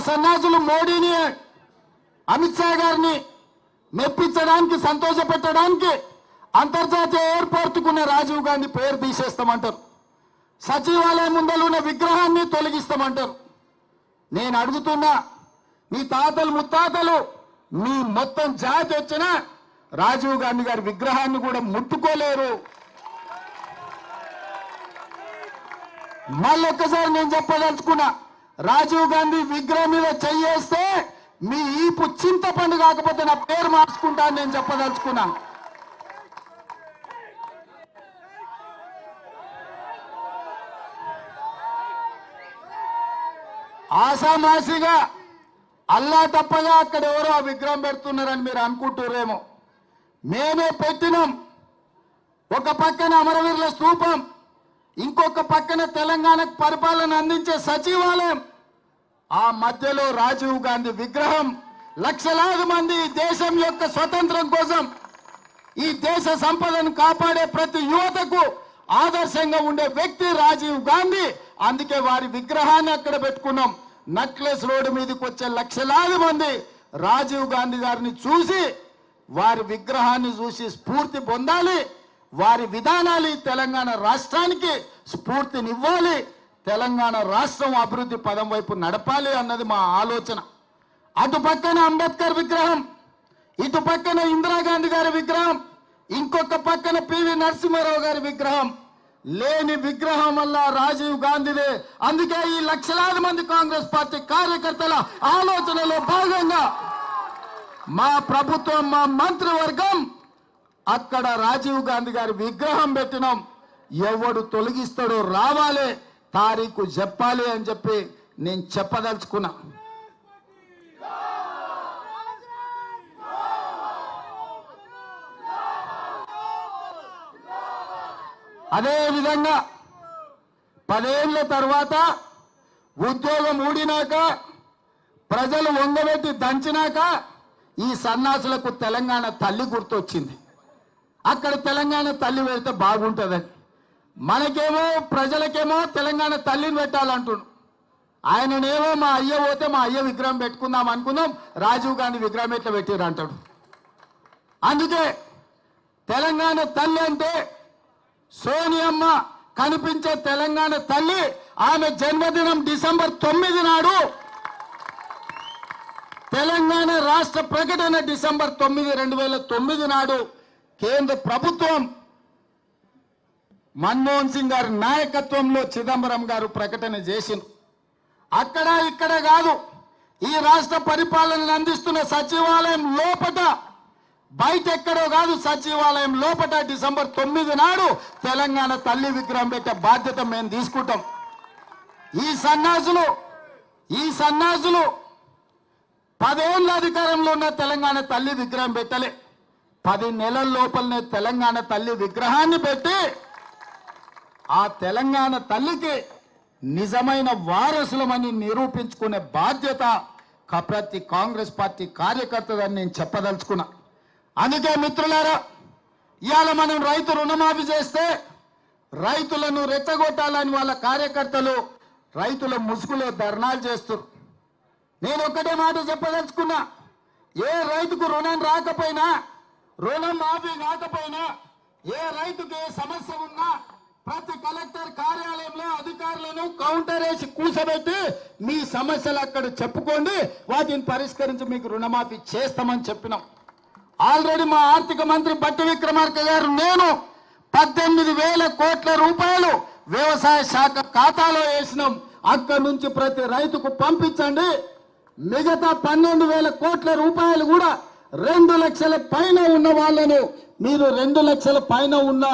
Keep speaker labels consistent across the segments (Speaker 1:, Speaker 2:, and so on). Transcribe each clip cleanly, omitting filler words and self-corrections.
Speaker 1: సన్నాసులు మోడీని అమిత్ షా గారిని మెప్పించడానికి సంతోషపెట్టడానికి అంతర్జాతీయ ఎయిర్పోర్టుకున్న రాజీవ్ గాంధీ పేరు తీసేస్తామంటారు. సచివాలయం ముందర ఉన్న విగ్రహాన్ని తొలగిస్తామంటారు. నేను అడుగుతున్నా, మీ తాతలు ముత్తాతలు మీ మొత్తం జాతి వచ్చిన రాజీవ్ గాంధీ గారి విగ్రహాన్ని కూడా ముట్టుకోలేరు. మళ్ళొక్కసారి నేను చెప్పదలుచుకున్నా, రాజీవ్ గాంధీ విగ్రహం మీద చెయ్యేస్తే మీ ఈపు చింతపండు కాకపోతే నా పేరు మార్చుకుంటా అని నేను చెప్పదలుచుకున్నా. ఆసామాసిగా అల్లా తప్పగా అక్కడ ఎవరో ఆ విగ్రహం పెడుతున్నారని మీరు అనుకుంటున్నారేమో. మేమే పెట్టినాం. ఒక పక్కన అమరవీరుల స్తూపం, ఇంకొక పక్కన తెలంగాణకు పరిపాలన అందించే సచివాలయం, ఆ మధ్యలో రాజీవ్ గాంధీ విగ్రహం. లక్షలాది మంది దేశం యొక్క స్వతంత్రం కోసం, ఈ దేశ సంపదను కాపాడే ప్రతి యువతకు ఆదర్శంగా ఉండే వ్యక్తి రాజీవ్ గాంధీ. అందుకే వారి విగ్రహాన్ని అక్కడ పెట్టుకున్నాం. నక్లెస్ రోడ్డు మీదకి వచ్చే లక్షలాది మంది రాజీవ్ గాంధీ గారిని చూసి, వారి విగ్రహాన్ని చూసి స్ఫూర్తి పొందాలి. వారి విధానాలు తెలంగాణ రాష్ట్రానికి స్ఫూర్తినివ్వాలి. తెలంగాణ రాష్ట్రం అభివృద్ధి పదం వైపు నడపాలి అన్నది మా ఆలోచన. అటు పక్కన అంబేద్కర్ విగ్రహం, ఇటు పక్కన ఇందిరాగాంధీ గారి విగ్రహం, ఇంకొక పక్కన పివి నరసింహారావు గారి విగ్రహం. లేని విగ్రహం వల్ల రాజీవ్ గాంధీదే. అందుకే ఈ లక్షలాది మంది కాంగ్రెస్ పార్టీ కార్యకర్తల ఆలోచనలో భాగంగా మా ప్రభుత్వం, మా మంత్రివర్గం అక్కడ రాజీవ్ గాంధీ గారి విగ్రహం పెట్టినాం. ఎవడు తొలగిస్తాడో రావాలి, తారీఖు చెప్పాలి అని చెప్పి నేను చెప్పదలుచుకున్నా. అదే విధంగా 10 ఏళ్ల తర్వాత ఉద్యోగం ఊడినాక, ప్రజలు వంగబెట్టి దంచినాక ఈ సన్నాసులకు తెలంగాణ తల్లి గుర్తొచ్చింది. అక్కడ తెలంగాణ తల్లి పెడితే బాగుంటుందని. మనకేమో ప్రజలకేమో తెలంగాణ తల్లిని పెట్టాలంటున్నాడు. ఆయననేమో మా అయ్య పోతే మా అయ్య విగ్రహం పెట్టుకుందాం అనుకుందాం, రాజీవ్ గాంధీ విగ్రహం ఎట్లా పెట్టారు అంటాడు. అందుకే తెలంగాణ తల్లి అంటే సోనియమ్మ కనిపించే తెలంగాణ తల్లి. ఆమె జన్మదినం డిసెంబర్ 9 నాడు. తెలంగాణ రాష్ట్ర ప్రకటన డిసెంబర్ 9, 2009 నాడు కేంద్ర ప్రభుత్వం మన్మోహన్ సింగ్ గారి నాయకత్వంలో చిదంబరం గారు ప్రకటన చేసింది. అక్కడ ఇక్కడ కాదు, ఈ రాష్ట్ర పరిపాలనను అందిస్తున్న సచివాలయం లోపట, బయట ఎక్కడో కాదు, సచివాలయం లోపట డిసెంబర్ 9 నాడు తెలంగాణ తల్లి విగ్రహం పెట్టే బాధ్యత మేము తీసుకుంటాం. ఈ సన్నాసులు 10 ఏళ్ళ అధికారంలో ఉన్న తెలంగాణ తల్లి విగ్రహం పెట్టలే. 10 నెలల లోపలనే తెలంగాణ తల్లి విగ్రహాన్ని పెట్టి ఆ తెలంగాణ తల్లికి నిజమైన వారసులమని నిరూపించుకునే బాధ్యత ప్రతి కాంగ్రెస్ పార్టీ కార్యకర్తదని నేను చెప్పదలుచుకున్నా. అందుకే మిత్రులారా, ఇవాళ మనం రైతు రుణమాఫీ చేస్తే రైతులను రెచ్చగొట్టాలని వాళ్ళ కార్యకర్తలు రైతుల ముసుగులో ధర్నాలు చేస్తారు. నేను ఒక్కటే మాట చెప్పదలుచుకున్నా, ఏ రైతుకు రుణం రాకపోయినా, రుణం మాఫీ కాకపోయినా, ఏ రైతుకు ఏ సమస్య ఉన్నా ప్రతి కలెక్టర్ కార్యాలయంలో అధికారులను కౌంటర్ వేసి కూర్చోబెట్టి మీ సమస్యలు అక్కడ చెప్పుకోండి, వాటిని పరిష్కరించి మీకు రుణమాఫీ చేస్తామని చెప్పినాం. ఆల్రెడీ మా ఆర్థిక మంత్రి బట్టి విక్రమార్క గారు నేను 18,000 కోట్ల రూపాయలు వ్యవసాయ శాఖ ఖాతాలో వేసినాం. అక్కడి నుంచి ప్రతి రైతుకు పంపించండి. మిగతా 12,000 కోట్ల రూపాయలు కూడా 2 లక్షల పైన ఉన్న వాళ్ళను మీరు 2 లక్షల పైన ఉన్న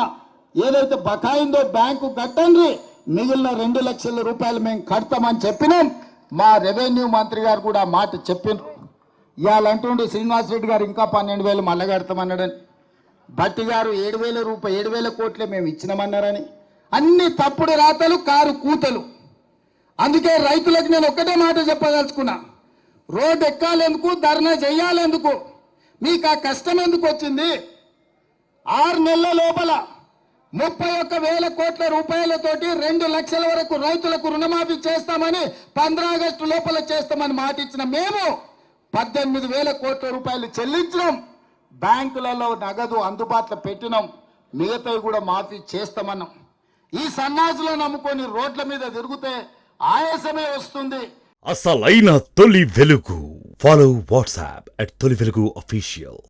Speaker 1: ఏదైతే బకాయిందో బ్యాంకు కట్టండి, మిగిలిన 2 లక్షల రూపాయలు మేము కడతామని చెప్పినాం. మా రెవెన్యూ మంత్రి గారు కూడా మాట చెప్పినారు. ఇవాళ అంటుండే శ్రీనివాసరెడ్డి గారు ఇంకా 12,000 మళ్ళీ కడతామన్నాడని. భట్టి గారు 7,000 కోట్లే మేము ఇచ్చినామన్నారని. అన్ని తప్పుడు రాతలు, కారు కూతలు. అందుకే రైతులకు నేను ఒక్కటే మాట చెప్పదలుచుకున్నా, రోడ్డు ఎక్కాలెందుకు, ధర్నా చేయాలెందుకు, మీకు ఆ కష్టం ఎందుకు వచ్చింది? 6 నెలల లోపల 31,000 కోట్ల రూపాయలతోటి 2 లక్షల వరకు రైతులకు రుణమాఫీ చేస్తామని 15 ఆగస్టు లోపల చేస్తామని మాట ఇచ్చిన మేము 18,000 కోట్ల రూపాయలు చెల్లించడం, బ్యాంకులలో నగదు అందుబాటులో పెట్టినాం, మిగతావి కూడా మాఫీ చేస్తామన్నాం. ఈ సన్నాసులను నమ్ముకొని రోడ్ల మీద తిరిగితే ఆయాసమే వస్తుంది.
Speaker 2: అసలైన తొలి వెలుగు. ఫాలో వాట్సాప్ @తొలి వెలుగు అఫీషియల్.